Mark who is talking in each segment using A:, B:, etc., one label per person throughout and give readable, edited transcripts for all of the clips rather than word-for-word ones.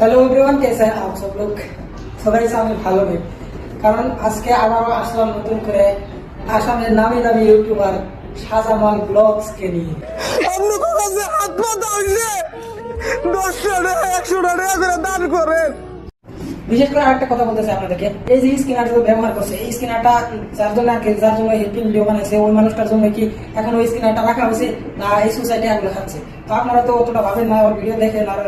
A: Hello everyone, कैसे हैं आप सब लोग? সবাই আমি ভালো নেই, কারণ আজকে আবারও আসলাম নতুন করে আসামের নামি দামি ইউটিউবার শাহজামাল ব্লগস কে নিয়ে।
B: আপনাদের কাছে হাত পাতা হইছে 10 টাকা 100 টাকা করে দান করেন।
A: বিশেষ করে আরেকটা কথা বলতে চাই আপনাদেরকে, এই যে স্ক্যানারটা ব্যবহার করছে, এই স্ক্যানারটা যার জন্য হেল্পিং ভিডিও বানাইছে ওই মানুষটার জন্য কি এখন ওই স্ক্যানারটা রাখা হয়েছে না এই সোসাইটি এগুলো খাচ্ছে? তো আপনারা তো অতটা ভাবেন না, ওর ভিডিও দেখেন আর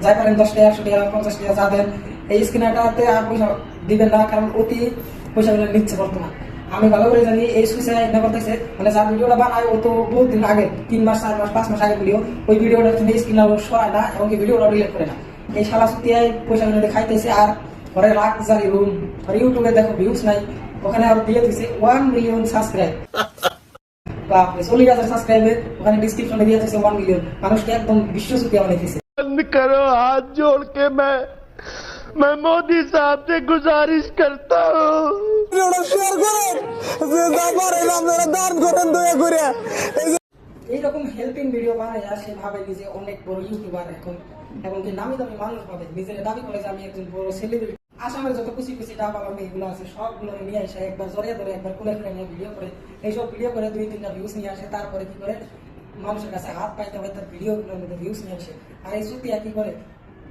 A: যাই পারেন 10 টাকা 100 টাকা 50 টাকা যা দেন এই স্ক্যানারটাতে আর পয়সা দিবেন না, কারণ অতি পয়সাগুলো নিচ্ছে বর্তমান। আমি ভালো করে জানি এই সুইসাইড না করতেছে, মানে যার ভিডিওটা বানায় ও তো বহুত দিন আগে 3 মাস 4 মাস 5 মাস আগে ভিডিও, ওই ভিডিওটা তুমি স্ক্রিনার সরায় না এবং ভিডিওটা ডিলিট করে না। এই শালা সুতিয়ায় পয়সাগুলো খাইতেছে আর ঘরে লাক্সারি রুম, আর ইউটিউবে দেখো ভিউজ নাই, ওখানে আর দিয়ে দিছে 1 মিলিয়ন সাবস্ক্রাইব। বাপরে 40,000 সাবস্ক্রাইবার, ওখানে ডেসক্রিপশনে দিয়ে দিছে 1 মিলিয়ন। মানুষকে একদম বিশ্ব সুতিয়া বানাইতেছে।
B: बंद करो, हाथ जोड़ के मैं मोदी साहब से गुजारिश करता हूँ शेयर करें, আপনারা দান করেন দয়া করে।
A: এইরকম হেল্পিং ভিডিও বানায় সে ভাবে নিজে অনেক বড় ইউটিউবার এখন, এমনকি নামি দামি মানুষ ভাবে, নিজের দাবি করে যে আমি একজন বড় সেলিব্রিটি। আসামের যত খুশি খুশি ডাবা মেয়েগুলো আছে সবগুলো নিয়ে আসে, একবার জড়িয়ে ধরে একবার কোলে ফেলে নিয়ে ভিডিও করে, এইসব ভিডিও করে 2-3টা ভিউজ নিয়ে আসে। তারপরে কি করে মানুষের কাছে হাত পাইতে হবে তার ভিডিওগুলোর মধ্যে ভিউজ নিয়ে আসে। আর এই সুতিয়া কি করে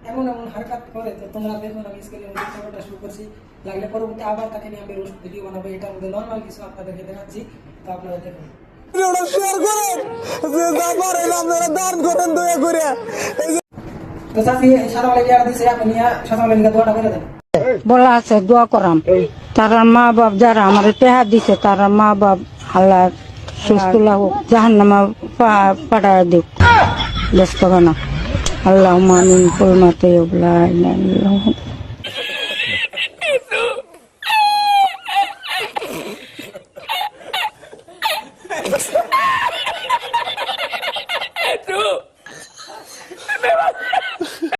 A: এমন এমন হারকাত করে, তো তোমরা দেখুন আমি স্ক্রিনে ভিডিওটা শুরু করছি, লাগলে পরবর্তী আবার তাকে নিয়ে আমি রোস্ট ভিডিও বানাবো। এটার মধ্যে নর্মাল কিছু আপনাদেরকে দেখাচ্ছি, তো আপনারা দেখুন।
B: শেয়ার করেন, আপনারা দান করেন দয়া করে।
A: তো চাচি সাদাওয়ালা কি আর দিছে, আপনি নিয়ে সাদাওয়ালা লিখে দোয়াটা করে দেন।
C: বলা আছে দোয়া করাম, তার মা বাপ যারা আমার টেহা দিছে তার মা বাপ আল্লাহ সুস্থ লাগুক, জাহান্নামে পাঠায় দিক, ব্যস্ত না আল্লাহ মামিন ফুলমাতে